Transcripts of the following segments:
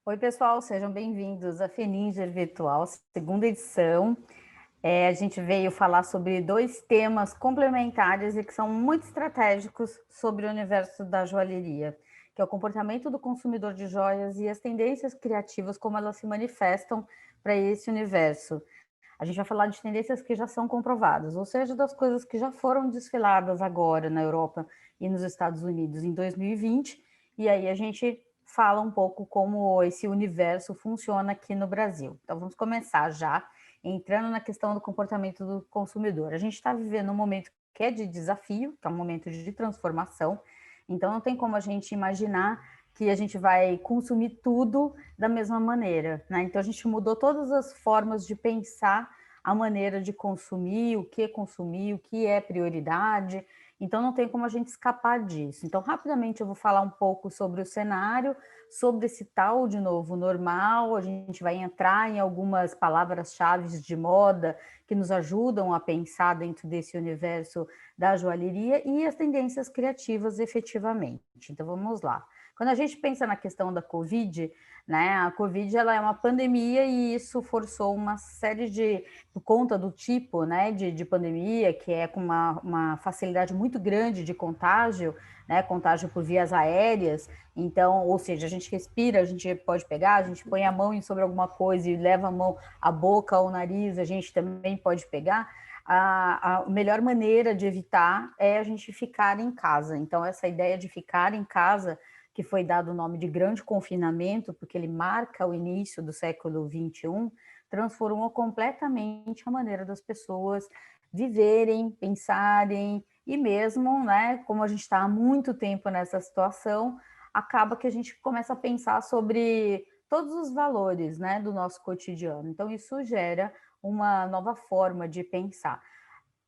Oi, pessoal, sejam bem-vindos à Feninger Virtual, segunda edição. A gente veio falar sobre dois temas complementares e que são muito estratégicos sobre o universo da joalheria, que é o comportamento do consumidor de joias e as tendências criativas, como elas se manifestam para esse universo. A gente vai falar de tendências que já são comprovadas, ou seja, das coisas que já foram desfiladas agora na Europa e nos Estados Unidos em 2020, e aí a gente fala um pouco como esse universo funciona aqui no Brasil. Então vamos começar já entrando na questão do comportamento do consumidor. A gente está vivendo um momento que é de desafio, que é um momento de transformação, então não tem como a gente imaginar que a gente vai consumir tudo da mesma maneira, né? Então a gente mudou todas as formas de pensar a maneira de consumir, o que é prioridade. Então não tem como a gente escapar disso. Então rapidamente eu vou falar um pouco sobre o cenário, sobre esse tal de novo normal. A gente vai entrar em algumas palavras-chave de moda que nos ajudam a pensar dentro desse universo da joalheria e as tendências criativas efetivamente. Então vamos lá. Quando a gente pensa na questão da Covid, né, a Covid ela é uma pandemia e isso forçou uma série de, por conta do tipo, né, de pandemia, que é com uma facilidade muito grande de contágio, né, contágio por vias aéreas, então, ou seja, a gente respira, a gente pode pegar, a gente põe a mão sobre alguma coisa e leva a mão à boca ou ao nariz, a gente também pode pegar. A melhor maneira de evitar é a gente ficar em casa. Então, essa ideia de ficar em casa, que foi dado o nome de grande confinamento, porque ele marca o início do século XXI, transformou completamente a maneira das pessoas viverem, pensarem, e mesmo, né, como a gente está há muito tempo nessa situação, acaba que a gente começa a pensar sobre todos os valores, né, do nosso cotidiano. Então, isso gera uma nova forma de pensar.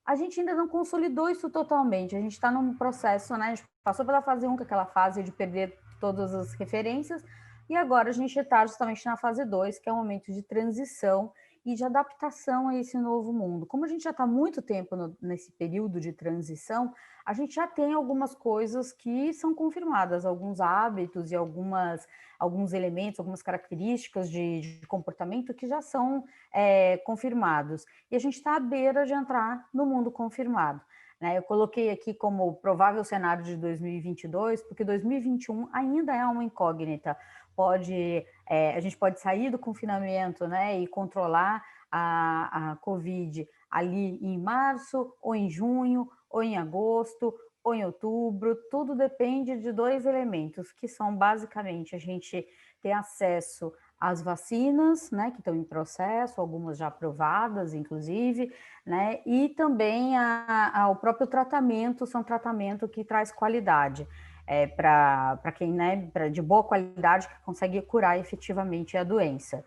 A gente ainda não consolidou isso totalmente, a gente está num processo, né? A gente passou pela fase 1, que é aquela fase de perder todas as referências, e agora a gente está justamente na fase 2, que é um momento de transição e de adaptação a esse novo mundo. Como a gente já está muito tempo nesse período de transição, a gente já tem algumas coisas que são confirmadas, alguns hábitos e alguns elementos, algumas características de comportamento que já são confirmados. E a gente está à beira de entrar no mundo confirmado. Né? Eu coloquei aqui como provável cenário de 2022, porque 2021 ainda é uma incógnita. A gente pode sair do confinamento, né, e controlar a Covid ali em março, ou em junho, ou em agosto, ou em outubro. Tudo depende de dois elementos, que são basicamente a gente ter acesso as vacinas, né, que estão em processo, algumas já aprovadas, inclusive, né, e também o próprio tratamento, são tratamento que traz qualidade, para quem, né, de boa qualidade, que consegue curar efetivamente a doença.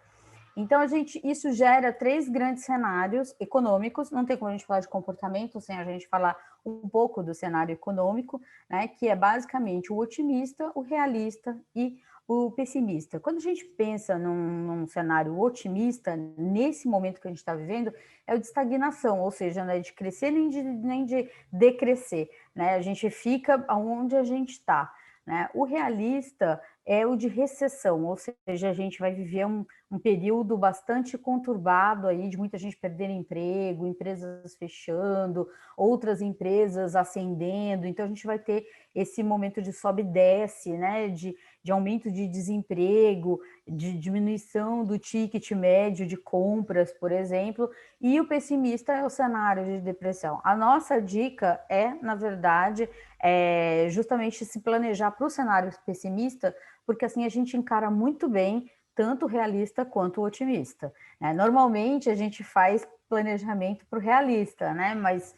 Então, isso gera três grandes cenários econômicos, não tem como a gente falar de comportamento sem a gente falar um pouco do cenário econômico, né, que é basicamente o otimista, o realista e o pessimista. Quando a gente pensa num cenário otimista, nesse momento que a gente está vivendo, é o de estagnação, ou seja, não é de crescer nem de decrescer, né? A gente fica onde a gente está. Né? O realista é o de recessão, ou seja, a gente vai viver um período bastante conturbado aí, de muita gente perdendo emprego, empresas fechando, outras empresas ascendendo, então a gente vai ter esse momento de sobe e desce, né, de aumento de desemprego, de diminuição do ticket médio de compras, por exemplo, e o pessimista é o cenário de depressão. A nossa dica é, na verdade, justamente se planejar para o cenário pessimista, porque assim a gente encara muito bem tanto o realista quanto o otimista. Né? Normalmente a gente faz planejamento para o realista, né? Mas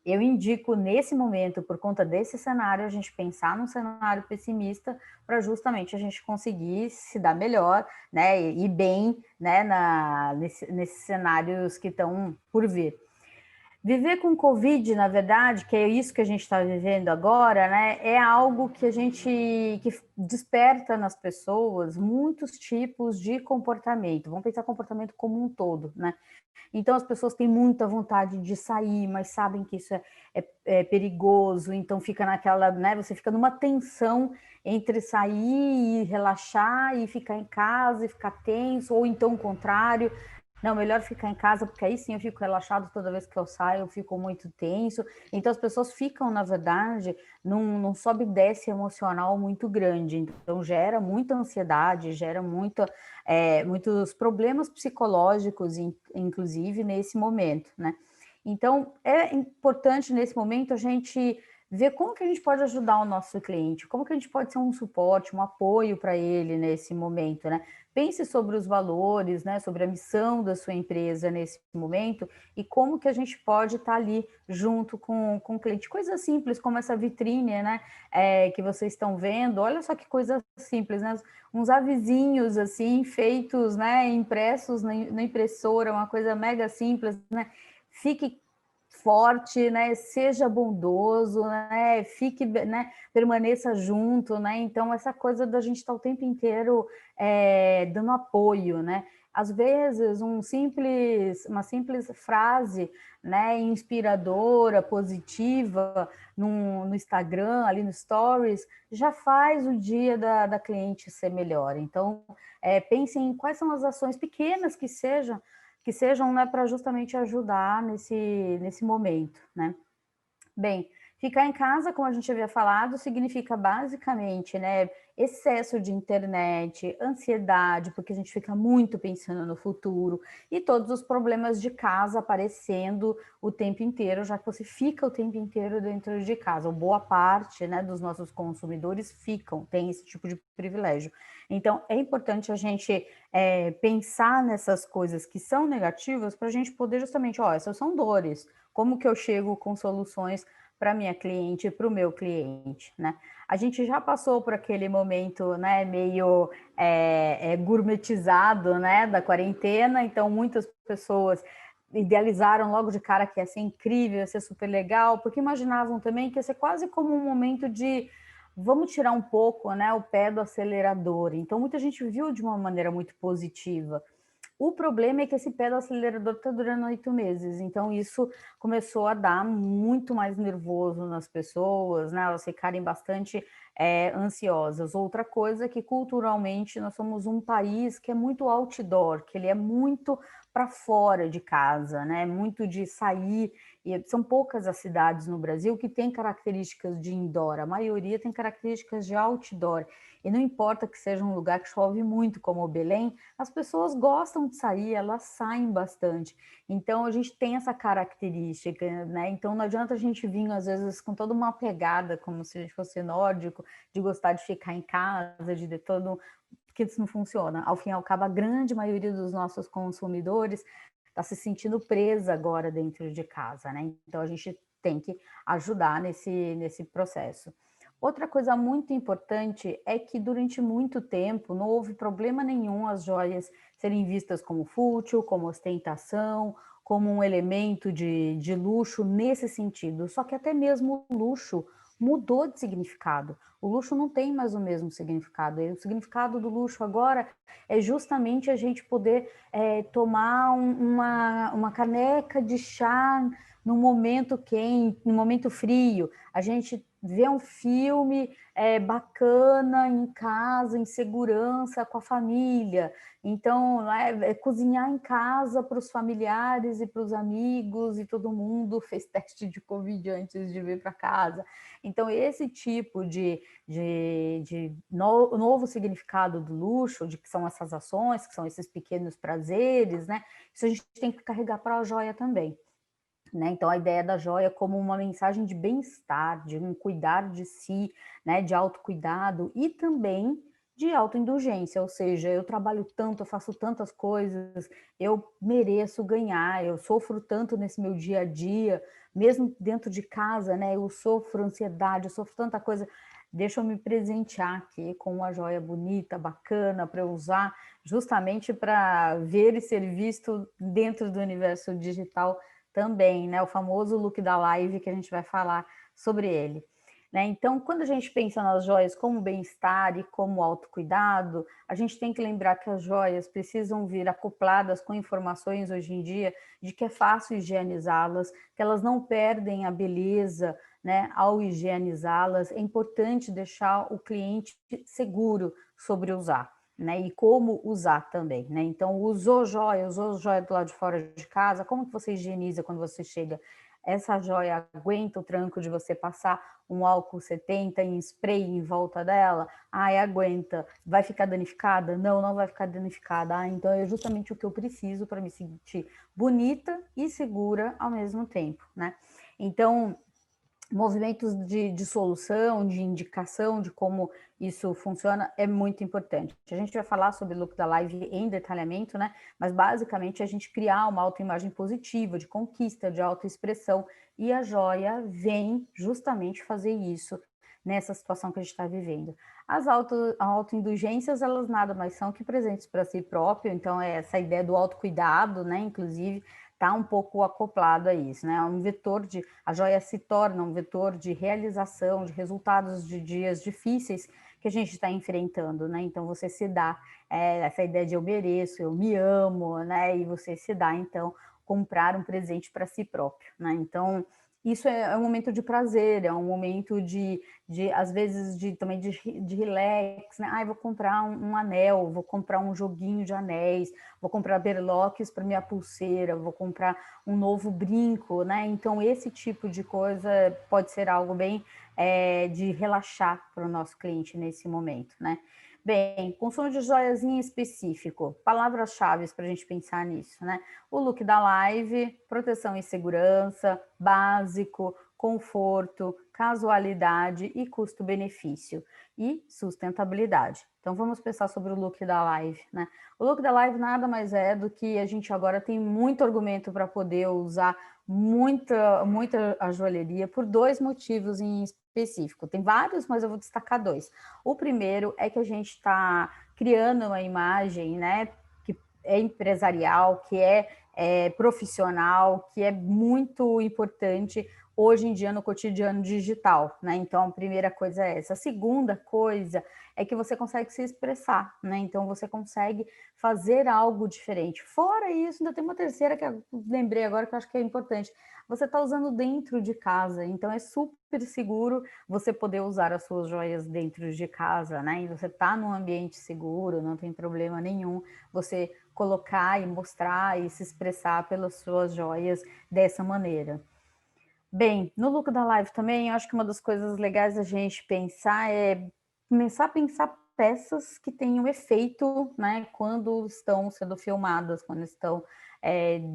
eu indico nesse momento, por conta desse cenário, a gente pensar num cenário pessimista para justamente a gente conseguir se dar melhor, né? E bem, né? Nesses cenários que estão por vir. Viver com Covid, na verdade, que é isso que a gente está vivendo agora, né? É algo que que desperta nas pessoas muitos tipos de comportamento. Vamos pensar comportamento como um todo, né? Então as pessoas têm muita vontade de sair, mas sabem que isso é perigoso, então fica naquela, né? Você fica numa tensão entre sair e relaxar e ficar em casa e ficar tenso, ou então o contrário. Não, melhor ficar em casa, porque aí sim eu fico relaxado toda vez que eu saio, eu fico muito tenso. Então as pessoas ficam, na verdade, num sobe e desce emocional muito grande. Então gera muita ansiedade, gera muitos problemas psicológicos, inclusive, nesse momento, né? Então, é importante, nesse momento, a gente ver como que a gente pode ajudar o nosso cliente, como que a gente pode ser um suporte, um apoio para ele nesse momento, né? Pense sobre os valores, né? Sobre a missão da sua empresa nesse momento e como que a gente pode estar ali junto com o cliente. Coisas simples como essa vitrine, né? Que vocês estão vendo. Olha só que coisa simples, né? Uns avisinhos assim feitos, né? Impressos na impressora, uma coisa mega simples, né? Fique forte, né? Seja bondoso, né? Fique, né? Permaneça junto, né? Então essa coisa da gente estar o tempo inteiro dando apoio, né? Às vezes uma simples frase, né? Inspiradora, positiva no Instagram, ali no Stories, já faz o dia da cliente ser melhor. Então pense em quais são as ações pequenas que sejam, né, para justamente ajudar nesse momento, né? Bem, ficar em casa, como a gente havia falado, significa basicamente, né, excesso de internet, ansiedade, porque a gente fica muito pensando no futuro, e todos os problemas de casa aparecendo o tempo inteiro, já que você fica o tempo inteiro dentro de casa. Ou boa parte, né, dos nossos consumidores tem esse tipo de privilégio. Então, é importante a gente pensar nessas coisas que são negativas para a gente poder justamente, essas são dores. Como que eu chego com soluções para minha cliente e para o meu cliente, né? A gente já passou por aquele momento, né, meio gourmetizado, né, da quarentena, então muitas pessoas idealizaram logo de cara que ia ser incrível, ia ser super legal, porque imaginavam também que ia ser quase como um momento de vamos tirar um pouco, né, o pé do acelerador. Então muita gente viu de uma maneira muito positiva. O problema é que esse pé do acelerador está durando 8 meses, então isso começou a dar muito mais nervoso nas pessoas, né? Elas ficarem bastante ansiosas. Outra coisa é que culturalmente nós somos um país que é muito outdoor, que ele é muito para fora de casa, né? Muito de sair. E são poucas as cidades no Brasil que têm características de indoor, a maioria tem características de outdoor. E não importa que seja um lugar que chove muito, como o Belém, as pessoas gostam de sair, elas saem bastante. Então, a gente tem essa característica, né? Então, não adianta a gente vir, às vezes, com toda uma pegada, como se a gente fosse nórdico, de gostar de ficar em casa, de todo... Porque isso não funciona. Ao fim e ao cabo, a grande maioria dos nossos consumidores está se sentindo presa agora dentro de casa, né? Então, a gente tem que ajudar nesse processo. Outra coisa muito importante é que durante muito tempo não houve problema nenhum as joias serem vistas como fútil, como ostentação, como um elemento de luxo nesse sentido. Só que até mesmo o luxo mudou de significado. O luxo não tem mais o mesmo significado. O significado do luxo agora é justamente a gente poder tomar uma caneca de chá no momento quente, no momento frio. A gente ver um filme bacana em casa, em segurança, com a família. Então, cozinhar em casa para os familiares e para os amigos, e todo mundo fez teste de Covid antes de vir para casa. Então, esse tipo de novo significado do luxo, de que são essas ações, que são esses pequenos prazeres, né? Isso a gente tem que carregar para a joia também. Né? Então, a ideia da joia como uma mensagem de bem-estar, de um cuidar de si, né? De autocuidado e também de autoindulgência, ou seja, eu trabalho tanto, eu faço tantas coisas, eu mereço ganhar, eu sofro tanto nesse meu dia a dia, mesmo dentro de casa, né? Eu sofro ansiedade, eu sofro tanta coisa, deixa eu me presentear aqui com uma joia bonita, bacana, para eu usar, justamente para ver e ser visto dentro do universo digital também, né? O famoso look da live, que a gente vai falar sobre ele. Né? Então, quando a gente pensa nas joias como bem-estar e como autocuidado, a gente tem que lembrar que as joias precisam vir acopladas com informações hoje em dia de que é fácil higienizá-las, que elas não perdem a beleza, né, ao higienizá-las. É importante deixar o cliente seguro sobre usar, né, e como usar também, né? Então, usou joia do lado de fora de casa, como que você higieniza quando você chega? Essa joia aguenta o tranco de você passar um álcool 70 em spray em volta dela? Ai, aguenta. Vai ficar danificada? Não, não vai ficar danificada. Ah, então é justamente o que eu preciso para me sentir bonita e segura ao mesmo tempo, né? Então, movimentos de solução, de indicação de como isso funciona é muito importante. A gente vai falar sobre o look da live em detalhamento, né? Mas basicamente a gente criar uma autoimagem positiva, de conquista, de autoexpressão, e a joia vem justamente fazer isso nessa situação que a gente está vivendo. As autoindulgências, elas nada mais são que presentes para si próprio, então é essa ideia do autocuidado, né? Inclusive, está um pouco acoplado a isso, né? A joia se torna um vetor de realização, de resultados de dias difíceis que a gente está enfrentando, né? Então você se dá essa ideia de eu mereço, eu me amo, né? E você se dá, então, comprar um presente para si próprio, né? Então, isso é um momento de prazer, é um momento às vezes, também de relax, né? Ai, vou comprar um anel, vou comprar um joguinho de anéis, vou comprar berloques para minha pulseira, vou comprar um novo brinco, né? Então, esse tipo de coisa pode ser algo bem de relaxar para o nosso cliente nesse momento, né? Bem, consumo de joias em específico, palavras-chave para a gente pensar nisso, né? O look da live, proteção e segurança, básico, conforto, casualidade e custo-benefício e sustentabilidade. Então vamos pensar sobre o look da live, né? O look da live nada mais é do que a gente agora tem muito argumento para poder usar muita a joalheria por dois motivos em específico. Tem vários, mas eu vou destacar dois. O primeiro é que a gente está criando uma imagem, né, que é empresarial, que é profissional, que é muito importante hoje em dia no cotidiano digital, né? Então, a primeira coisa é essa. A segunda coisa é que você consegue se expressar, né? Então, você consegue fazer algo diferente. Fora isso, ainda tem uma terceira que eu lembrei agora que eu acho que é importante. Você está usando dentro de casa, então é super seguro você poder usar as suas joias dentro de casa, né? E você está num ambiente seguro, não tem problema nenhum você colocar e mostrar e se expressar pelas suas joias dessa maneira. Bem, no look da live também, eu acho que uma das coisas legais a gente pensar é começar a pensar peças que tenham efeito, né, quando estão sendo filmadas, quando estão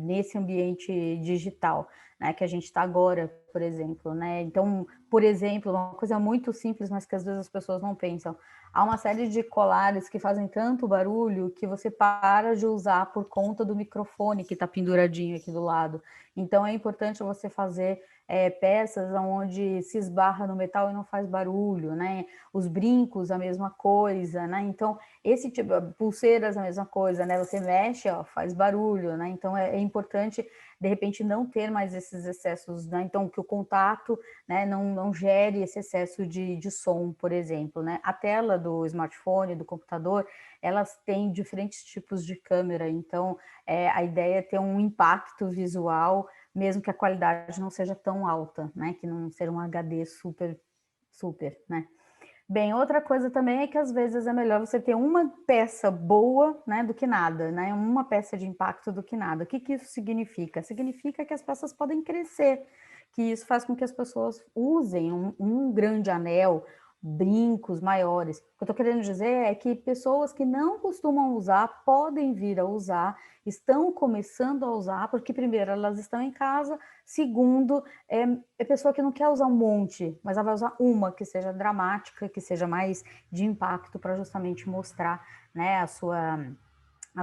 nesse ambiente digital, né, que a gente está agora, por exemplo, né? Então, por exemplo, uma coisa muito simples, mas que às vezes as pessoas não pensam. Há uma série de colares que fazem tanto barulho que você para de usar por conta do microfone que está penduradinho aqui do lado. Então, é importante você fazer peças onde se esbarra no metal e não faz barulho, né? Os brincos, a mesma coisa, né? Então, esse tipo, pulseiras, a mesma coisa, né? Você mexe, ó, faz barulho, né? Então, é importante, de repente, não ter mais esses excessos, né? Então, que o contato, né, não gere esse excesso de som, por exemplo, né? A tela do smartphone, do computador, elas têm diferentes tipos de câmera, então, a ideia é ter um impacto visual, mesmo que a qualidade não seja tão alta, né? Que não seja um HD super, né? Bem, outra coisa também é que às vezes é melhor você ter uma peça boa, né, do que nada, né? Uma peça de impacto do que nada. O que isso significa? Significa que as peças podem crescer, que isso faz com que as pessoas usem um grande anel, brincos maiores. O que eu estou querendo dizer é que pessoas que não costumam usar podem vir a usar, estão começando a usar, porque primeiro elas estão em casa, segundo é pessoa que não quer usar um monte, mas ela vai usar uma que seja dramática, que seja mais de impacto para justamente mostrar, né, a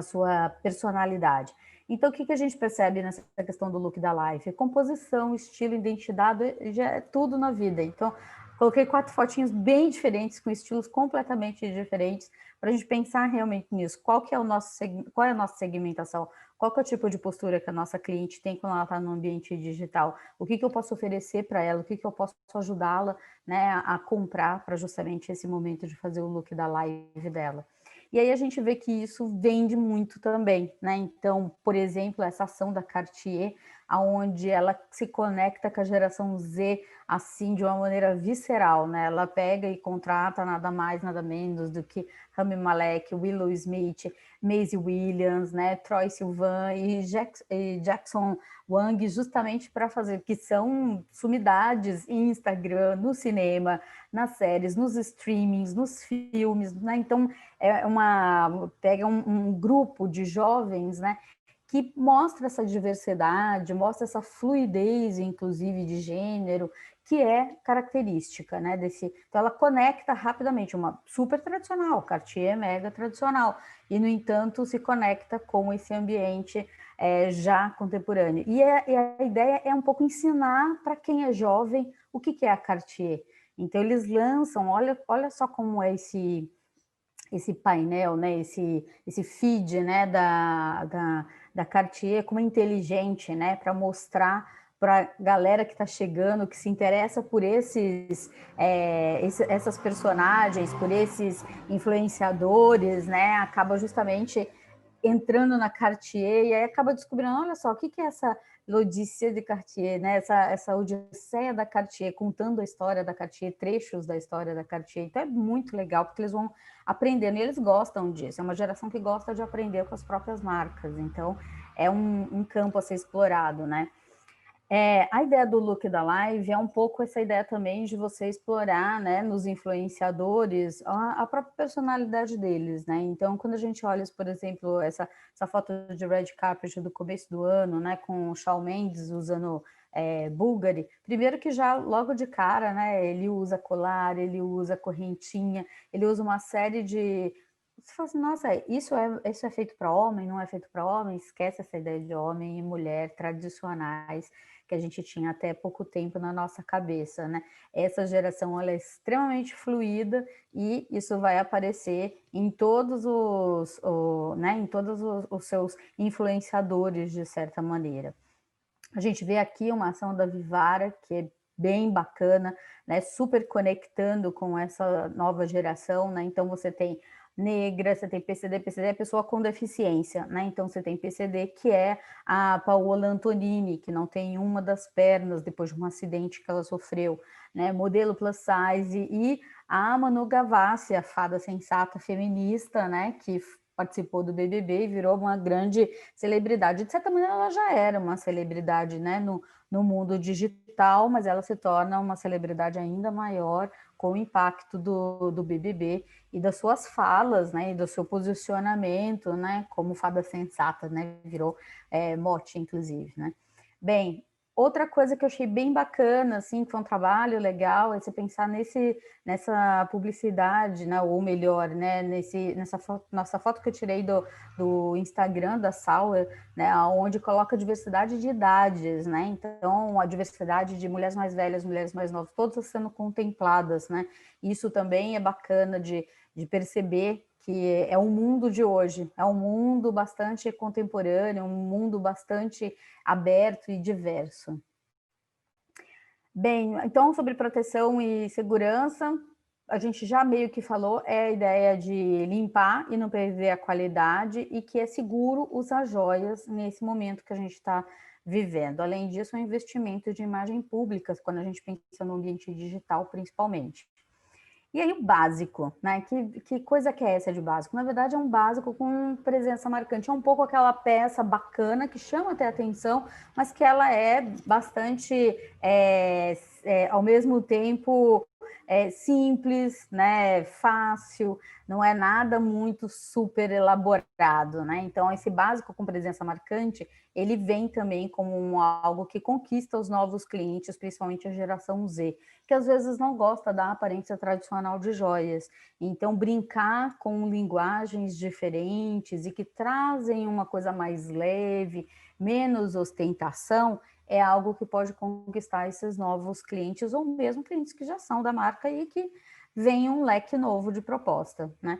sua personalidade. Então, o que a gente percebe nessa questão do look da live? Composição, estilo, identidade, já é tudo na vida. Então, coloquei 4 fotinhos bem diferentes, com estilos completamente diferentes, para a gente pensar realmente nisso. Qual é a nossa segmentação? qual que é o tipo de postura que a nossa cliente tem quando ela está no ambiente digital, o que eu posso oferecer para ela, o que eu posso ajudá-la, né, a comprar para justamente esse momento de fazer o look da live dela. E aí a gente vê que isso vende muito também, né? Então, por exemplo, essa ação da Cartier, aonde ela se conecta com a geração Z assim de uma maneira visceral, né? Ela pega e contrata nada mais, nada menos do que Rami Malek, Willow Smith, Maisie Williams, né? Troye Sivan e Jackson Wang, justamente para fazer, que são sumidades em Instagram, no cinema, nas séries, nos streamings, nos filmes, né? Então pega um grupo de jovens, né, que mostra essa diversidade, mostra essa fluidez, inclusive, de gênero, que é característica, né, então ela conecta rapidamente, uma super tradicional, Cartier é mega tradicional, e, no entanto, se conecta com esse ambiente já contemporâneo. E a ideia é um pouco ensinar para quem é jovem o que é a Cartier. Então, eles lançam, olha só como é esse painel, né, esse feed, né, da Cartier, como é inteligente, né, para mostrar para a galera que está chegando, que se interessa por essas personagens, por esses influenciadores, né, acaba justamente entrando na Cartier e aí acaba descobrindo, olha só, o que é essa L'Odyssée de Cartier, né? Essa Odisseia da Cartier, contando a história da Cartier, trechos da história da Cartier. Então é muito legal, porque eles vão aprendendo, e eles gostam disso. É uma geração que gosta de aprender com as próprias marcas. Então é um campo a ser explorado, né? A ideia do look da live é um pouco essa ideia também de você explorar, né, nos influenciadores a própria personalidade deles, né? Então, quando a gente olha, por exemplo, essa foto de red carpet do começo do ano, né, com o Shawn Mendes usando Bulgari, primeiro que já logo de cara, né, ele usa colar, ele usa correntinha, ele usa uma série de... Você fala assim, nossa, isso é feito para homem, não é feito para homem? Esquece essa ideia de homem e mulher tradicionais que a gente tinha até pouco tempo na nossa cabeça, né? Essa geração, ela é extremamente fluida e isso vai aparecer em todos em todos os seus influenciadores, de certa maneira. A gente vê aqui uma ação da Vivara, que é bem bacana, né? Super conectando com essa nova geração, né? Então você tem negra, você tem PCD é pessoa com deficiência, né? Então você tem PCD, que é a Paola Antonini, que não tem uma das pernas depois de um acidente que ela sofreu, né? Modelo plus size, e a Manu Gavassi, a fada sensata feminista, né? Que participou do BBB e virou uma grande celebridade. De certa maneira, ela já era uma celebridade, né, no mundo digital, mas ela se torna uma celebridade ainda maior com o impacto do BBB e das suas falas, né, e do seu posicionamento, né, como fada sensata, né, virou mote, inclusive, né. Bem, outra coisa que eu achei bem bacana, assim, que foi um trabalho legal, é você pensar nessa publicidade, né, ou melhor, né, nossa foto que eu tirei do Instagram da Sauer, né, onde coloca a diversidade de idades, né, então a diversidade de mulheres mais velhas, mulheres mais novas, todas sendo contempladas, né, isso também é bacana de perceber que é o mundo de hoje, é um mundo bastante contemporâneo, um mundo bastante aberto e diverso. Bem, então, sobre proteção e segurança, a gente já meio que falou, é a ideia de limpar e não perder a qualidade e que é seguro usar joias nesse momento que a gente está vivendo. Além disso, é um investimento de imagem pública, quando a gente pensa no ambiente digital, principalmente. E aí o básico, né? Que coisa que é essa de básico? Na verdade, é um básico com presença marcante. É um pouco aquela peça bacana que chama até atenção, mas que ela é bastante, ao mesmo tempo, simples, né? Fácil, não é nada muito super elaborado, né? Então, esse básico com presença marcante, ele vem também como algo que conquista os novos clientes, principalmente a geração Z, que às vezes não gosta da aparência tradicional de joias. Então, brincar com linguagens diferentes e que trazem uma coisa mais leve, menos ostentação, é algo que pode conquistar esses novos clientes, ou mesmo clientes que já são da marca e que vem um leque novo de proposta, né?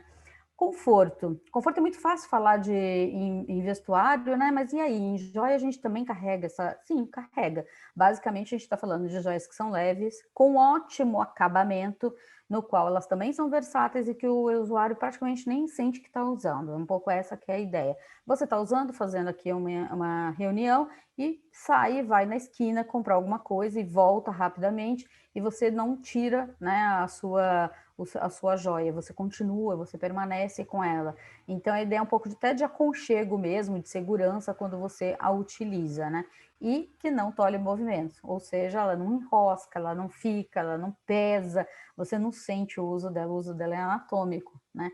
Conforto. Conforto é muito fácil falar em vestuário, né? Mas e aí, em joia a gente também carrega essa. Sim, carrega. Basicamente, a gente está falando de joias que são leves, com ótimo acabamento, no qual elas também são versáteis e que o usuário praticamente nem sente que está usando. É um pouco essa que é a ideia. Você está usando, fazendo aqui uma reunião e sai, vai na esquina comprar alguma coisa e volta rapidamente, e você não tira, né, a sua joia, você continua, você permanece com ela. Então a ideia é um pouco até de aconchego mesmo, de segurança quando você a utiliza, né? E que não tolhe movimentos, ou seja, ela não enrosca, ela não fica, ela não pesa, você não sente o uso dela é anatômico, né?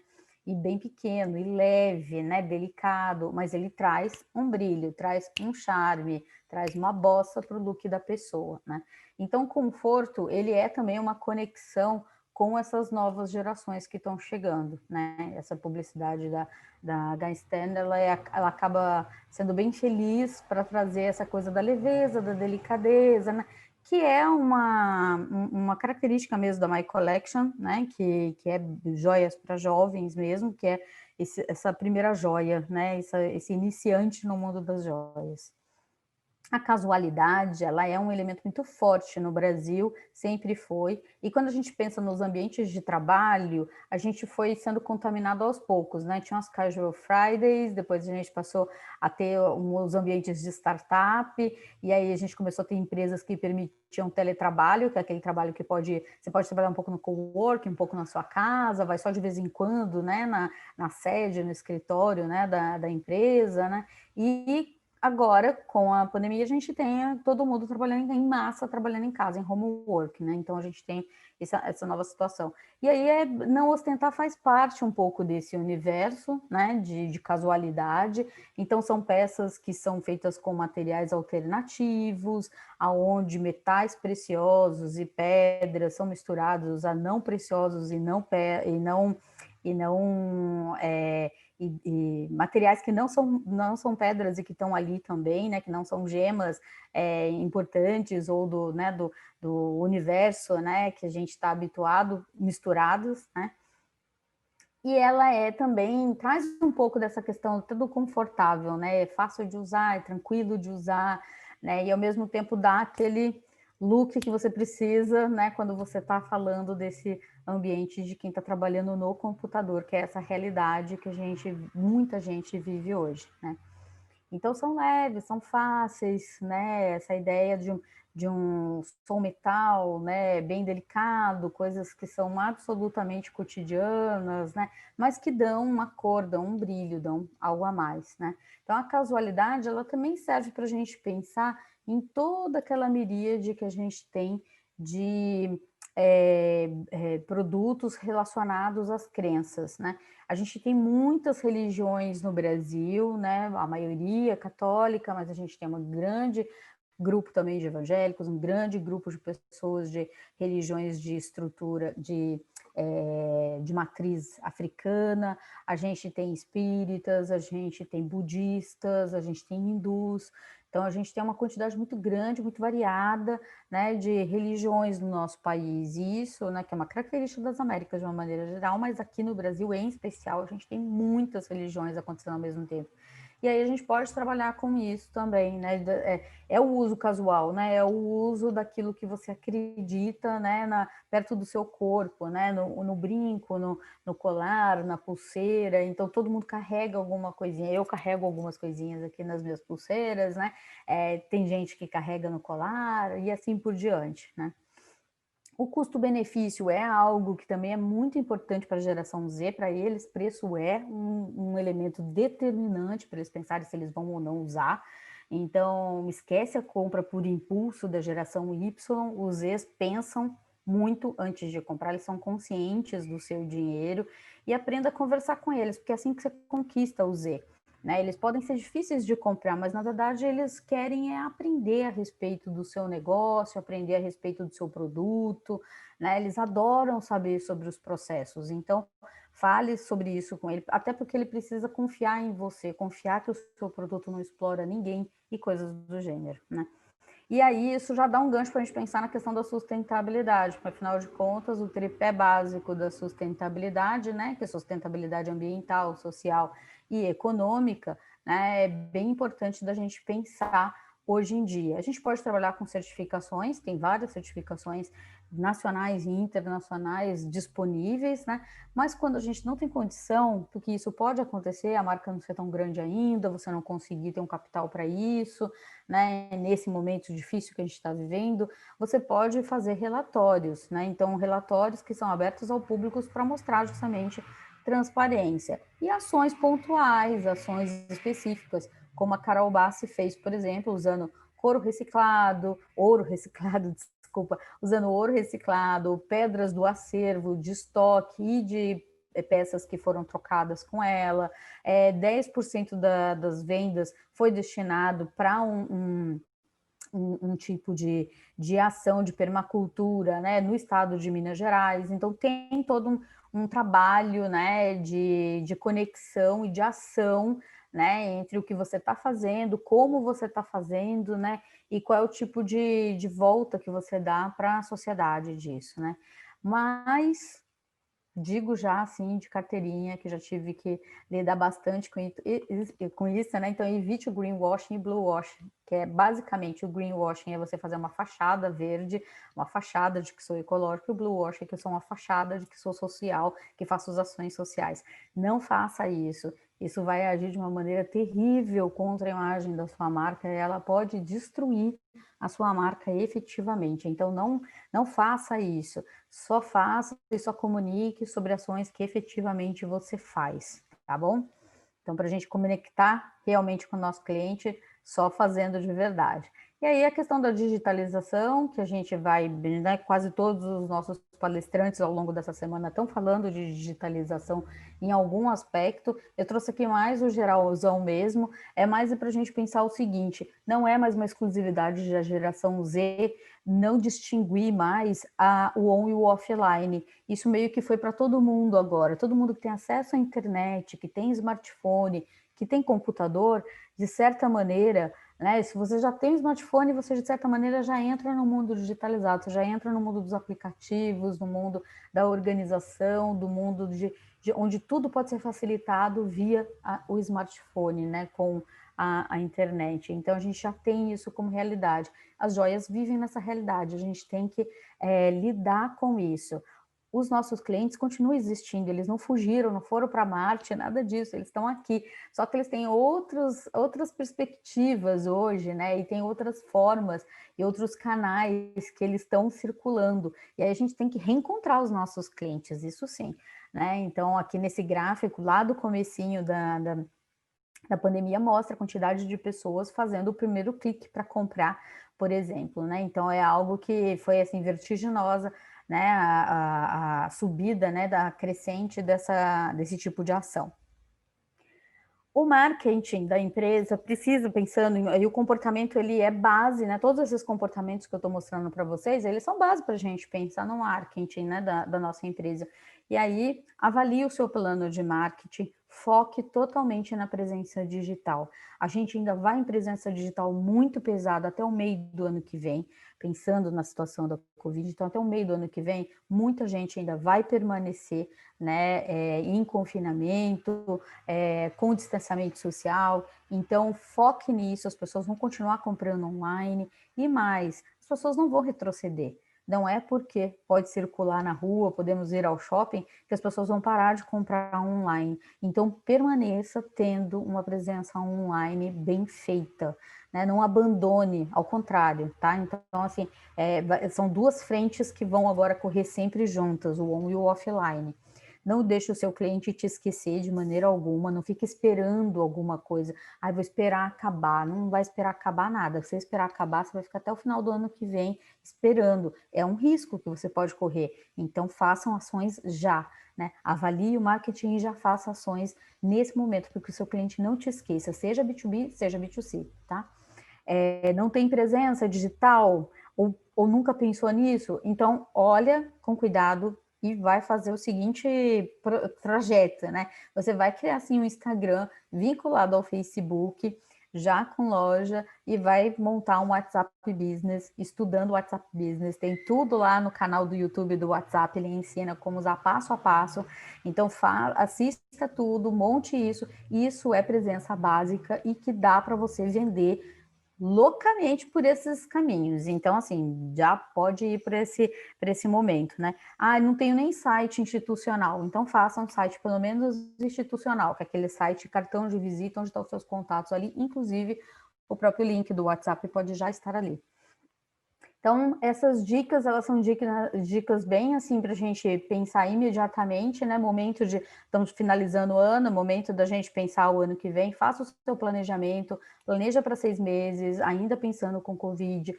E bem pequeno, e leve, né? Delicado, mas ele traz um brilho, traz um charme, traz uma bossa para o look da pessoa, né? Então, o conforto, ele é também uma conexão com essas novas gerações que estão chegando, né? Essa publicidade da Gainstand, ela acaba sendo bem feliz para trazer essa coisa da leveza, da delicadeza, né? Que é uma característica mesmo da My Collection, né? Que é joias para jovens mesmo, que é essa primeira joia, né? Esse iniciante no mundo das joias. A casualidade, ela é um elemento muito forte no Brasil, sempre foi. E quando a gente pensa nos ambientes de trabalho, a gente foi sendo contaminado aos poucos, né? Tinha as Casual Fridays, depois a gente passou a ter os ambientes de startup, e aí a gente começou a ter empresas que permitiam teletrabalho, que é aquele trabalho que você pode trabalhar um pouco no coworking, um pouco na sua casa, vai só de vez em quando, né? Na sede, no escritório, né? Da empresa, né? E agora, com a pandemia, a gente tem todo mundo trabalhando em massa, trabalhando em casa, em home work, né? Então a gente tem essa nova situação. E aí não ostentar faz parte um pouco desse universo, né? De casualidade. Então são peças que são feitas com materiais alternativos, aonde metais preciosos e pedras são misturados a não preciosos e não materiais que não são pedras e que estão ali também, né, que não são gemas importantes ou do universo, né, que a gente está habituado, misturados, né, e ela também, traz um pouco dessa questão tudo confortável, né, é fácil de usar, é tranquilo de usar, né, e ao mesmo tempo dá aquele look que você precisa, né, quando você está falando desse ambiente de quem está trabalhando no computador, que é essa realidade que muita gente vive hoje, né. Então são leves, são fáceis, né? Essa ideia de um som metal, né? Bem delicado, coisas que são absolutamente cotidianas, né? Mas que dão uma cor, dão um brilho, dão algo a mais, né? Então a casualidade, ela também serve para a gente pensar em toda aquela miríade que a gente tem de produtos relacionados às crenças, né? A gente tem muitas religiões no Brasil, né? A maioria católica, mas a gente tem um grande grupo também de evangélicos, um grande grupo de pessoas de religiões de estrutura, de matriz africana, a gente tem espíritas, a gente tem budistas, a gente tem hindus, então a gente tem uma quantidade muito grande, muito variada, né, de religiões no nosso país, e isso, né, que é uma característica das Américas de uma maneira geral, mas aqui no Brasil em especial a gente tem muitas religiões acontecendo ao mesmo tempo. E aí a gente pode trabalhar com isso também, né? É o uso casual, né? É o uso daquilo que você acredita, né? Perto do seu corpo, né? No brinco, no colar, na pulseira. Então todo mundo carrega alguma coisinha. Eu carrego algumas coisinhas aqui nas minhas pulseiras, né? Tem gente que carrega no colar e assim por diante, né? O custo-benefício é algo que também é muito importante para a geração Z, para eles, preço é um elemento determinante para eles pensarem se eles vão ou não usar. Então, esquece a compra por impulso da geração Y, os Zs pensam muito antes de comprar, eles são conscientes do seu dinheiro e aprenda a conversar com eles, porque é assim que você conquista o Z. Né? Eles podem ser difíceis de comprar, mas na verdade eles querem aprender a respeito do seu negócio, aprender a respeito do seu produto, né? Eles adoram saber sobre os processos. Então, fale sobre isso com ele, até porque ele precisa confiar em você, confiar que o seu produto não explora ninguém e coisas do gênero, né? E aí isso já dá um gancho para a gente pensar na questão da sustentabilidade, porque afinal de contas o tripé básico da sustentabilidade, né, que é sustentabilidade ambiental, social e econômica, né, é bem importante da gente pensar hoje em dia. A gente pode trabalhar com certificações, tem várias certificações nacionais e internacionais disponíveis, né? Mas quando a gente não tem condição, porque isso pode acontecer, a marca não ser tão grande ainda, você não conseguir ter um capital para isso, né? Nesse momento difícil que a gente está vivendo, você pode fazer relatórios, né? Então, relatórios que são abertos ao público para mostrar justamente transparência e ações pontuais, ações específicas, como a Carol Bassi fez, por exemplo, usando ouro reciclado, desculpa, usando ouro reciclado, pedras do acervo, de estoque e de peças que foram trocadas com ela, 10% das vendas foi destinado para um tipo de ação de permacultura, né, no estado de Minas Gerais. Então, tem todo um trabalho, né, de conexão e de ação, né, entre o que você está fazendo, como você está fazendo, né, e qual é o tipo de volta que você dá para a sociedade disso, né. Mas digo já, assim, de carteirinha, que já tive que lidar bastante com isso, né? Então, evite o greenwashing e bluewashing, que é basicamente o greenwashing é você fazer uma fachada verde, uma fachada de que sou ecológico, e o bluewashing é que eu sou uma fachada de que sou social, que faço as ações sociais. Não faça isso. Isso vai agir de uma maneira terrível contra a imagem da sua marca, e ela pode destruir a sua marca efetivamente. Então, não faça isso. Só faça e só comunique sobre ações que efetivamente você faz, tá bom? Então, para a gente conectar realmente com o nosso cliente, só fazendo de verdade. E aí a questão da digitalização, que a gente vai, né, quase todos os nossos palestrantes ao longo dessa semana estão falando de digitalização em algum aspecto. Eu trouxe aqui mais o geralzão mesmo, é mais para a gente pensar o seguinte, não é mais uma exclusividade da geração Z não distinguir mais o on e o offline. Isso meio que foi para todo mundo agora, todo mundo que tem acesso à internet, que tem smartphone, que tem computador, de certa maneira, né, se você já tem smartphone, você de certa maneira já entra no mundo digitalizado, você já entra no mundo dos aplicativos, no mundo da organização, do mundo de onde tudo pode ser facilitado via o smartphone, né, com a internet. Então, a gente já tem isso como realidade. As joias vivem nessa realidade, a gente tem que lidar com isso. Os nossos clientes continuam existindo, eles não fugiram, não foram para Marte, nada disso, eles estão aqui. Só que eles têm outras perspectivas hoje, né? E tem outras formas e outros canais que eles estão circulando. E aí a gente tem que reencontrar os nossos clientes, isso sim, né? Então, aqui nesse gráfico, lá do comecinho da pandemia, mostra a quantidade de pessoas fazendo o primeiro clique para comprar, por exemplo, né? Então, é algo que foi, assim, vertiginosa, né, a subida, né, da crescente desse tipo de ação. O marketing da empresa precisa, pensando em o comportamento, ele é base, né? Todos esses comportamentos que eu estou mostrando para vocês, eles são base para a gente pensar no marketing, né, da nossa empresa. E aí, avalie o seu plano de marketing, foque totalmente na presença digital. A gente ainda vai em presença digital muito pesada até o meio do ano que vem, pensando na situação da Covid. Então, até o meio do ano que vem, muita gente ainda vai permanecer, né, em confinamento, com distanciamento social. Então, foque nisso, as pessoas vão continuar comprando online e mais, as pessoas não vão retroceder. Não é porque pode circular na rua, podemos ir ao shopping, que as pessoas vão parar de comprar online. Então, permaneça tendo uma presença online bem feita, né? Não abandone, ao contrário, tá? Então, assim, são duas frentes que vão agora correr sempre juntas, o on e o offline. Não deixe o seu cliente te esquecer de maneira alguma, não fique esperando alguma coisa. Ah, vou esperar acabar. Não vai esperar acabar nada. Se você esperar acabar, você vai ficar até o final do ano que vem esperando. É um risco que você pode correr. Então, façam ações já, né? Avalie o marketing e já faça ações nesse momento, porque o seu cliente não te esqueça, seja B2B, seja B2C, tá? Não tem presença digital ou nunca pensou nisso? Então, olha com cuidado e vai fazer o seguinte trajeto, né? Você vai criar, assim, um Instagram vinculado ao Facebook, já com loja e vai montar um WhatsApp Business, estudando o WhatsApp Business. Tem tudo lá no canal do YouTube do WhatsApp, ele ensina como usar passo a passo. Então, assista tudo, monte isso. Isso é presença básica e que dá para você vender loucamente por esses caminhos. Então, assim, já pode ir para esse momento, né? Ah, não tenho nem site institucional. Então, faça um site, pelo menos institucional, que é aquele site cartão de visita, onde estão os seus contatos ali, inclusive o próprio link do WhatsApp pode já estar ali. Então, essas dicas, elas são dicas bem assim para a gente pensar imediatamente, né? Momento de, estamos finalizando o ano, momento da gente pensar o ano que vem, faça o seu planejamento, planeja para 6 meses, ainda pensando com Covid,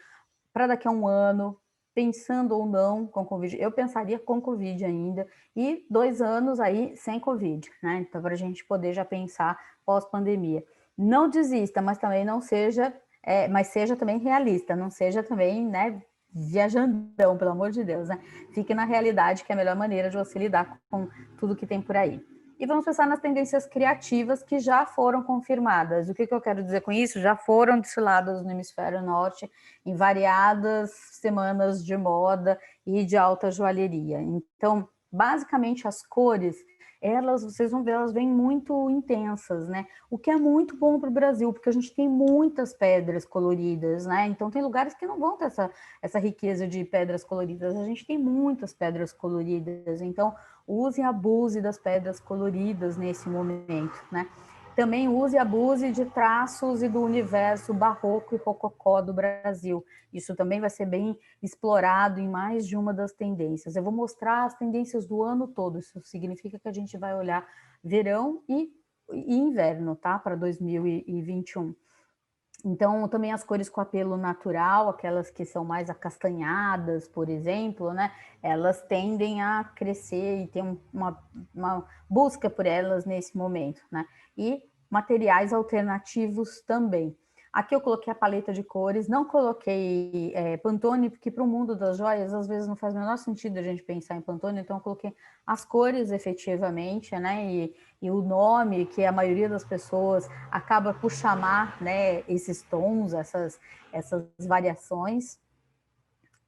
para daqui a um ano, pensando ou não com Covid. Eu pensaria com Covid ainda, e 2 anos aí sem Covid, né? Então, para a gente poder já pensar pós-pandemia. Não desista, mas também não seja mas seja também realista, não seja também, né, viajandão, pelo amor de Deus, né? Fique na realidade, que é a melhor maneira de você lidar com tudo que tem por aí. E vamos pensar nas tendências criativas que já foram confirmadas. O que eu quero dizer com isso? Já foram desfiladas no hemisfério norte em variadas semanas de moda e de alta joalheria. Então, basicamente, as cores, vocês vão ver, elas vêm muito intensas, né? O que é muito bom para o Brasil, porque a gente tem muitas pedras coloridas, né? Então, tem lugares que não vão ter essa riqueza de pedras coloridas. A gente tem muitas pedras coloridas, então use e abuse das pedras coloridas nesse momento, né? Também use e abuse de traços e do universo barroco e rococó do Brasil. Isso também vai ser bem explorado em mais de uma das tendências. Eu vou mostrar as tendências do ano todo. Isso significa que a gente vai olhar verão e inverno, tá? Para 2021. Então, também as cores com apelo natural, aquelas que são mais acastanhadas, por exemplo, né? Elas tendem a crescer e tem uma busca por elas nesse momento, né? E materiais alternativos também. Aqui eu coloquei a paleta de cores, não coloquei Pantone, porque para o mundo das joias, às vezes não faz o menor sentido a gente pensar em Pantone, então eu coloquei as cores efetivamente, né? E o nome que a maioria das pessoas acaba por chamar, né, esses tons, essas variações,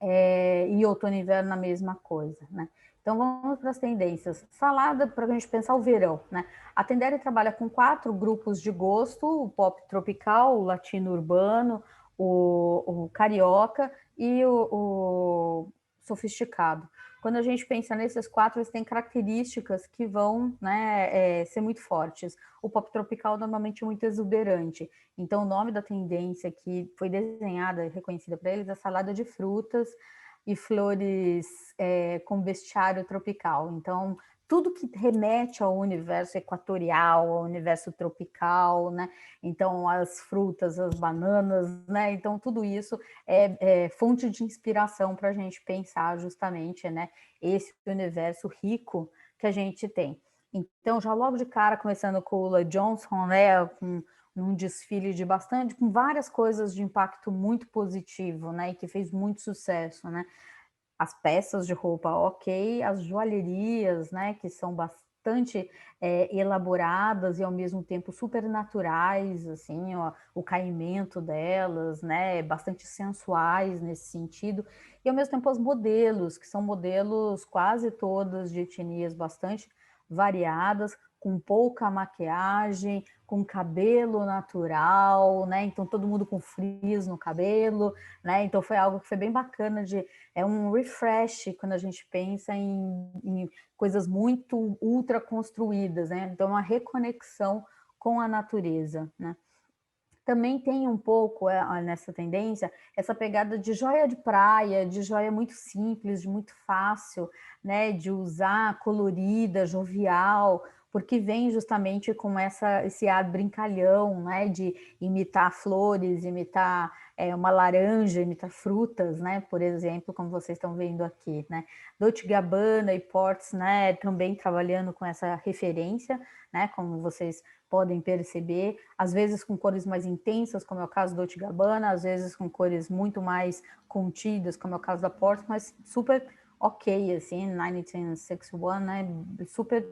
e outono e inverno na mesma coisa, né? Então vamos para as tendências. Salada, para a gente pensar o verão, né? A Tendere trabalha com 4 grupos de gosto: o pop tropical, o latino urbano, o carioca e o sofisticado. Quando a gente pensa nesses 4, eles têm características que vão, né, ser muito fortes. O pop tropical normalmente é muito exuberante. Então, o nome da tendência que foi desenhada e reconhecida para eles é salada de frutas e flores com bestiário tropical. Então, tudo que remete ao universo equatorial, ao universo tropical, né? Então, as frutas, as bananas, né? Então, tudo isso é fonte de inspiração para a gente pensar justamente, né? Esse universo rico que a gente tem. Então, já logo de cara, começando com o Ulla Johnson, né? Com um desfile com várias coisas de impacto muito positivo, né? E que fez muito sucesso, né? As peças de roupa, ok, as joalherias, né? Que são bastante elaboradas e ao mesmo tempo super naturais, assim, ó, o caimento delas, né? Bastante sensuais nesse sentido. E ao mesmo tempo os modelos, que são modelos quase todas de etnias bastante variadas, com pouca maquiagem, com cabelo natural, né? Então todo mundo com frizz no cabelo, né? Então foi algo que foi bem bacana é um refresh quando a gente pensa em coisas muito ultra construídas, né? Então uma reconexão com a natureza, né? Também tem um pouco nessa tendência essa pegada de joia de praia, de joia muito simples, de muito fácil, né, de usar, colorida, jovial, porque vem justamente com esse ar brincalhão, né, de imitar flores, imitar uma laranja, imitar frutas, né, por exemplo, como vocês estão vendo aqui, né. Dolce & Gabbana e Ports, né, também trabalhando com essa referência, né, como vocês podem perceber, às vezes com cores mais intensas, como é o caso do Dolce & Gabbana, às vezes com cores muito mais contidas, como é o caso da Porto, mas super ok, assim, 1961, né, super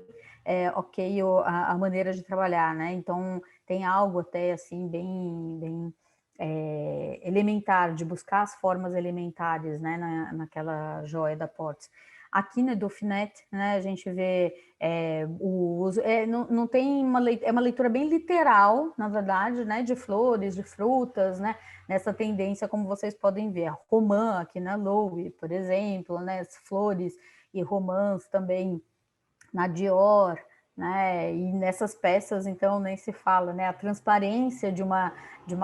ok a maneira de trabalhar, né, então tem algo até assim bem elementar, de buscar as formas elementares, né, naquela joia da Portes. Aqui no Dauphinet, né, a gente vê o uso, não tem é uma leitura bem literal, na verdade, né, de flores, de frutas, né, nessa tendência, como vocês podem ver, a romã aqui na Loewe, por exemplo, né, as flores e romãs também na Dior, né? E nessas peças, então, nem se fala, né? A transparência de uma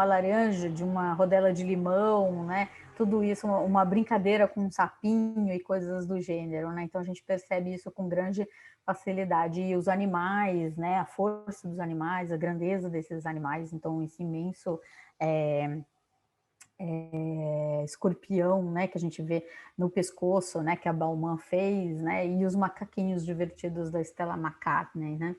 laranja, de uma rodela de limão, né? Tudo isso, uma brincadeira com um sapinho e coisas do gênero, né? Então a gente percebe isso com grande facilidade. E os animais, né? A força dos animais, a grandeza desses animais, então esse imenso escorpião, né, que a gente vê no pescoço, né, que a Bauman fez, né, e os macaquinhos divertidos da Stella McCartney, né.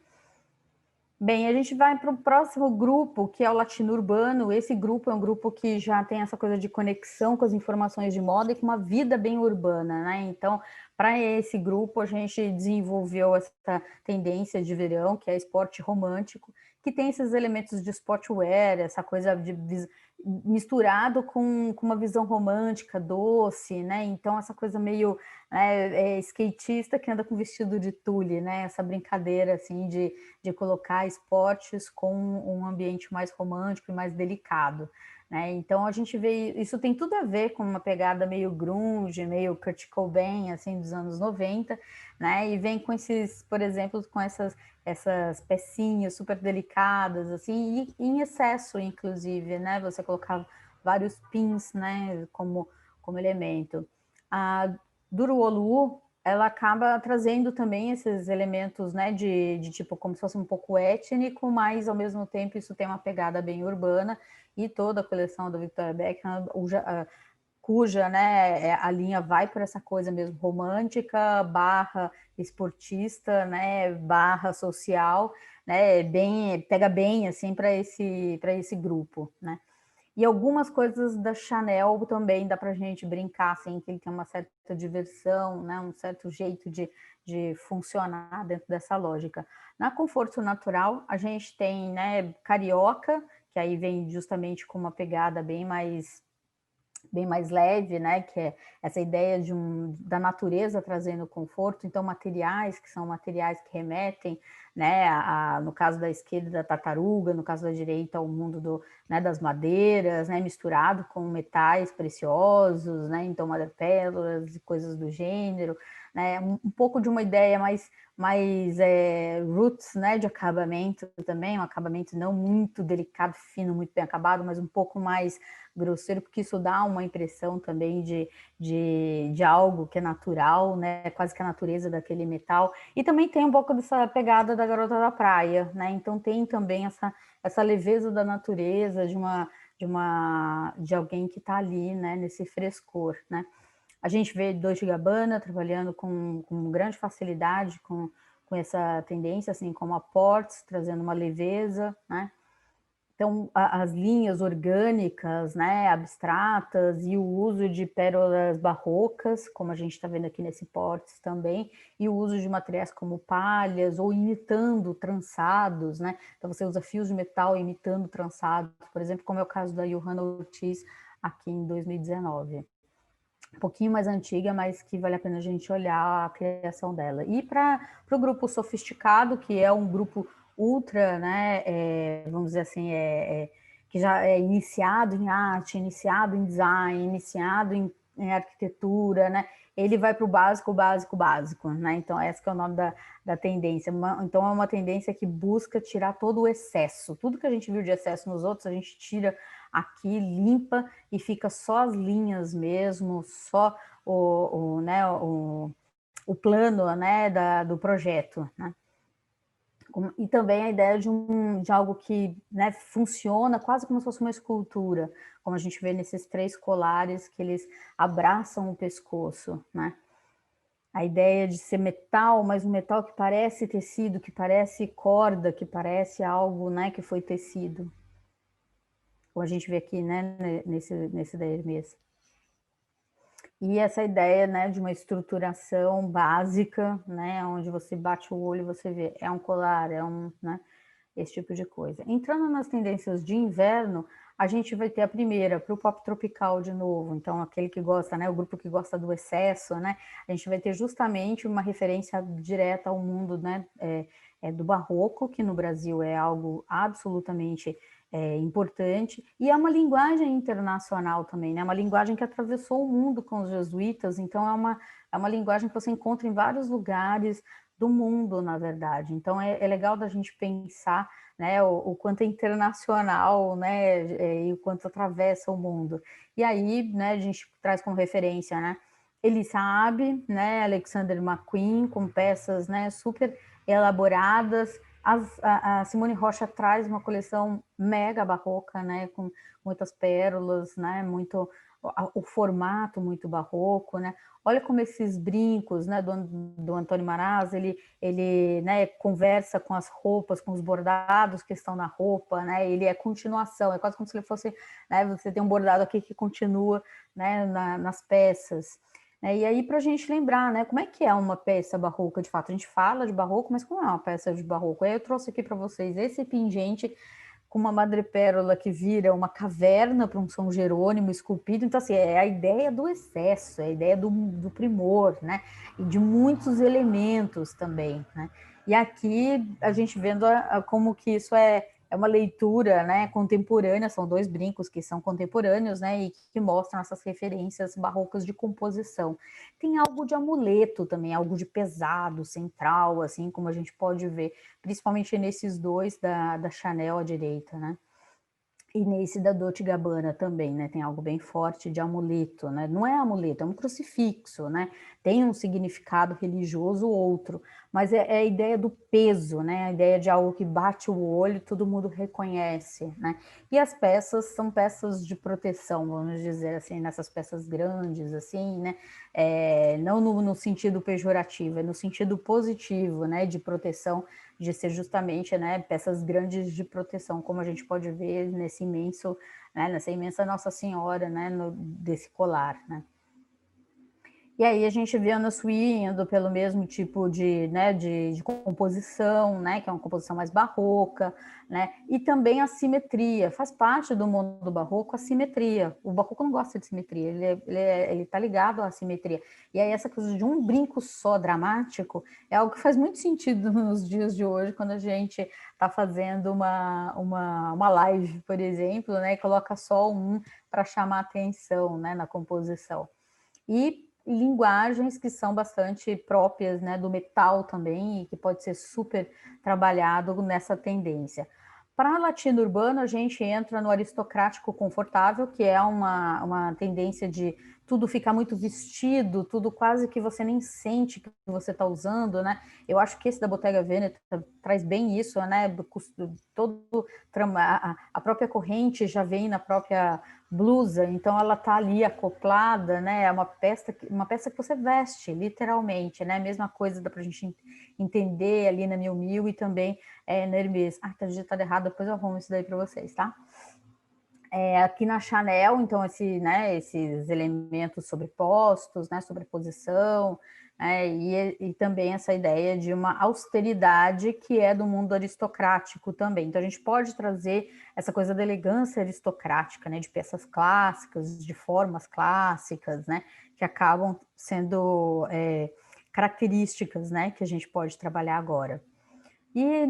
Bem, a gente vai para o próximo grupo, que é o latino urbano. Esse grupo é um grupo que já tem essa coisa de conexão com as informações de moda e com uma vida bem urbana, né? Então, para esse grupo, a gente desenvolveu essa tendência de verão, que é esporte romântico, que tem esses elementos de sportwear, essa coisa misturado com uma visão romântica, doce, né? Então, essa coisa meio skatista que anda com vestido de tule, né? Essa brincadeira, assim, de colocar esportes com um ambiente mais romântico e mais delicado, né? Então a gente vê, isso tem tudo a ver com uma pegada meio grunge, meio Kurt Cobain, assim, dos anos 90, né? E vem com esses, por exemplo, com essas pecinhas super delicadas, assim, e em excesso, inclusive, né? Você colocava vários pins, né, como elemento. A Duruolu, ela acaba trazendo também esses elementos, né, de tipo, como se fosse um pouco étnico, mas ao mesmo tempo isso tem uma pegada bem urbana, e toda a coleção do Victoria Beckham, cuja, né, a linha vai por essa coisa mesmo romântica, barra esportista, né, barra social, né, pega bem, assim, para esse grupo, né. E algumas coisas da Chanel também dá para a gente brincar, assim, que ele tem uma certa diversão, né? Um certo jeito de funcionar dentro dessa lógica. Na Conforto Natural, a gente tem, né, Carioca, que aí vem justamente com uma pegada bem mais leve, né? Que é essa ideia da natureza trazendo conforto. Então, materiais que são materiais que remetem, né? No caso da esquerda, da tartaruga, no caso da direita, o mundo né, das madeiras, né? Misturado com metais preciosos, né? Então, madrepérolas e coisas do gênero, né? Um pouco de uma ideia mais roots, né, de acabamento também, um acabamento não muito delicado, fino, muito bem acabado, mas um pouco mais grosseiro, porque isso dá uma impressão também de algo que é natural, né, quase que a natureza daquele metal, e também tem um pouco dessa pegada da garota da praia, né, então tem também essa leveza da natureza, de alguém que está ali, né, nesse frescor, né. A gente vê Dolce & Gabbana trabalhando com grande facilidade com essa tendência, assim como a Ports, trazendo uma leveza, né? Então, as linhas orgânicas, né, abstratas, e o uso de pérolas barrocas, como a gente está vendo aqui nesse Ports também, e o uso de materiais como palhas, ou imitando trançados, né? Então, você usa fios de metal imitando trançados, por exemplo, como é o caso da Johanna Ortiz aqui em 2019. Um pouquinho mais antiga, mas que vale a pena a gente olhar a criação dela. E para o grupo sofisticado, que é um grupo ultra, né, vamos dizer assim, que já é iniciado em arte, iniciado em design, iniciado em arquitetura, né, ele vai para o básico, básico, básico, né, então esse que é o nome da tendência. Então é uma tendência que busca tirar todo o excesso, tudo que a gente viu de excesso nos outros, a gente tira aqui, limpa, e fica só as linhas mesmo, só o plano, né, do projeto, né? E também a ideia de algo que, né, funciona quase como se fosse uma escultura, como a gente vê nesses 3 colares que eles abraçam o pescoço, né? A ideia de ser metal, mas um metal que parece tecido, que parece corda, que parece algo, né, que foi tecido. Como a gente vê aqui, né, nesse da Hermès. E essa ideia, né, de uma estruturação básica, né, onde você bate o olho e você vê, é um colar, né, esse tipo de coisa. Entrando nas tendências de inverno, a gente vai ter a primeira para o pop tropical de novo, então aquele que gosta, né, o grupo que gosta do excesso, né, a gente vai ter justamente uma referência direta ao mundo, né, do barroco, que no Brasil é algo absolutamente importante, e é uma linguagem internacional também, né, uma linguagem que atravessou o mundo com os jesuítas, então é uma linguagem que você encontra em vários lugares do mundo, na verdade. Então é legal da gente pensar, né, o quanto é internacional, né, e o quanto atravessa o mundo. E aí, né, a gente traz como referência, né, Elissa Abbe, né, Alexander McQueen, com peças, né, super elaboradas. A Simone Rocha traz uma coleção mega barroca, né, com muitas pérolas, né, muito o formato muito barroco, né? Olha como esses brincos, né, do Antônio Maraz, ele né, conversa com as roupas, com os bordados que estão na roupa, né? Ele é continuação, é quase como se ele fosse, né, você tem um bordado aqui que continua, né, nas peças. E aí, para a gente lembrar, né, como é que é uma peça barroca de fato? A gente fala de barroco, mas como é uma peça de barroco? Aí eu trouxe aqui para vocês esse pingente com uma madrepérola que vira uma caverna para um São Jerônimo esculpido. Então, assim, é a ideia do excesso, é a ideia do primor, né? E de muitos elementos também, né? E aqui a gente vendo como que isso é uma leitura, né, contemporânea, são dois brincos que são contemporâneos, né, e que mostram essas referências barrocas de composição. Tem algo de amuleto também, algo de pesado, central, assim, como a gente pode ver, principalmente nesses dois da Chanel à direita, né? E nesse da Dolce Gabbana também, né? Tem algo bem forte de amuleto, né? Não é amuleto, é um crucifixo, né? Tem um significado religioso outro, mas é a ideia do peso, né? A ideia de algo que bate o olho, todo mundo reconhece, né? E as peças são peças de proteção, vamos dizer assim, nessas peças grandes, assim, né? Não no sentido pejorativo, é no sentido positivo, né? De proteção, de ser justamente, né, peças grandes de proteção, como a gente pode ver nesse imenso, né, nessa imensa Nossa Senhora, né, desse colar, né. E aí a gente vê a Anna Sui indo pelo mesmo tipo né, de composição, né, que é uma composição mais barroca, né, e também a simetria. Faz parte do mundo barroco a simetria. O barroco não gosta de simetria, ele tá ligado à simetria. E aí essa coisa de um brinco só dramático é algo que faz muito sentido nos dias de hoje, quando a gente está fazendo uma live, por exemplo, né, e coloca só um para chamar atenção, né, na composição. E linguagens que são bastante próprias, né, do metal também, e que pode ser super trabalhado nessa tendência. Para latino urbano, a gente entra no aristocrático confortável, que é uma tendência de tudo ficar muito vestido, tudo quase que você nem sente que você está usando, né? Eu acho que esse da Bottega Veneta traz bem isso, né? Todo a própria corrente já vem na própria blusa, então ela tá ali acoplada, né? É uma peça que você veste, literalmente, né? Mesma coisa dá pra gente entender ali na Miu Miu e também na Hermès. Ah, tá digitado errado, depois eu arrumo isso daí para vocês, tá? Aqui na Chanel, então, esses elementos sobrepostos, né, sobreposição, né, e também essa ideia de uma austeridade que é do mundo aristocrático também. Então, a gente pode trazer essa coisa da elegância aristocrática, né, de peças clássicas, de formas clássicas, né, que acabam sendo características, né, que a gente pode trabalhar agora. E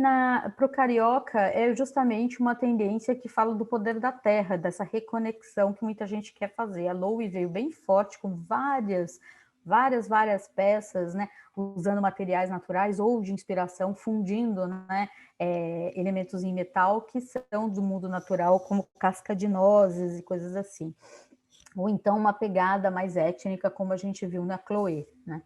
para o carioca é justamente uma tendência que fala do poder da terra, dessa reconexão que muita gente quer fazer. A Loewe veio bem forte com várias peças, né, usando materiais naturais ou de inspiração, fundindo, né, elementos em metal que são do mundo natural, como casca de nozes e coisas assim. Ou então uma pegada mais étnica, como a gente viu na Chloé, né?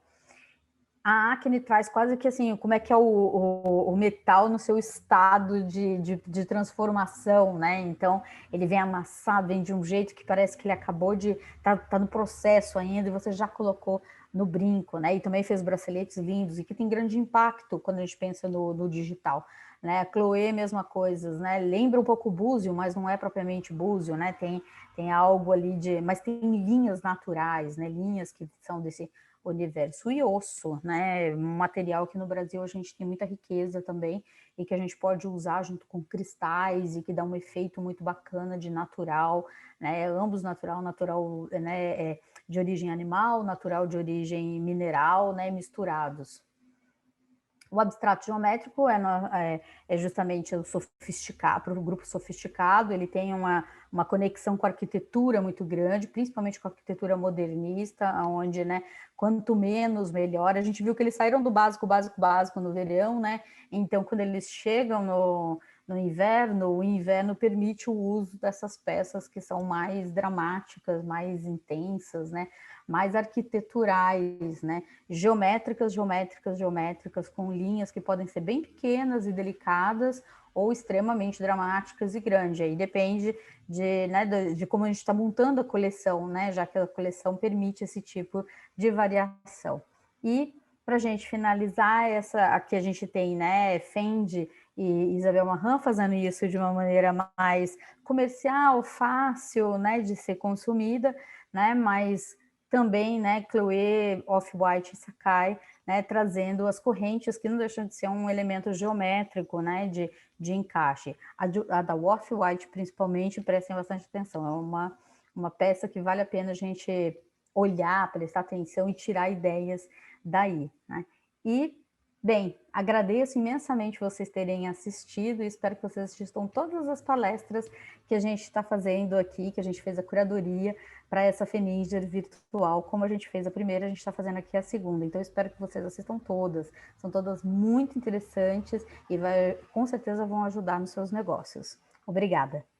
A Acne traz quase que assim, como é que é o metal no seu estado de transformação, né? Então, ele vem amassado, vem de um jeito que parece que ele acabou de... tá no processo ainda e você já colocou no brinco, né? E também fez braceletes lindos e que tem grande impacto quando a gente pensa no digital, né? A Chloé, mesma coisa, né? Lembra um pouco o búzio, mas não é propriamente búzio, né? Tem algo ali mas tem linhas naturais, né? Linhas que são desse universo e osso, né? Um material que no Brasil a gente tem muita riqueza também e que a gente pode usar junto com cristais e que dá um efeito muito bacana de natural, né? Ambos natural, né? De origem animal, natural de origem mineral, né? Misturados. O abstrato geométrico é justamente o sofisticado, para o grupo sofisticado, ele tem uma conexão com a arquitetura muito grande, principalmente com a arquitetura modernista, onde, né, quanto menos, melhor. A gente viu que eles saíram do básico no verão, né? Então, quando eles chegam no inverno, o inverno permite o uso dessas peças que são mais dramáticas, mais intensas, né? Mais arquiteturais, né? Geométricas, com linhas que podem ser bem pequenas e delicadas ou extremamente dramáticas e grandes. Aí depende de como a gente está montando a coleção, né? Já que a coleção permite esse tipo de variação. E para a gente finalizar, aqui a gente tem, né, Fendi e Isabel Marant fazendo isso de uma maneira mais comercial, fácil, né, de ser consumida, né, mas também, né, Chloé, Off-White e Sakai, né, trazendo as correntes que não deixam de ser um elemento geométrico, né, de encaixe. A da Off-White, principalmente, prestem bastante atenção, é uma peça que vale a pena a gente olhar, prestar atenção e tirar ideias daí, né? E, bem, agradeço imensamente vocês terem assistido e espero que vocês assistam todas as palestras que a gente está fazendo aqui, que a gente fez a curadoria para essa Feninger virtual, como a gente fez a primeira, a gente está fazendo aqui a segunda. Então, espero que vocês assistam todas. São todas muito interessantes e com certeza vão ajudar nos seus negócios. Obrigada.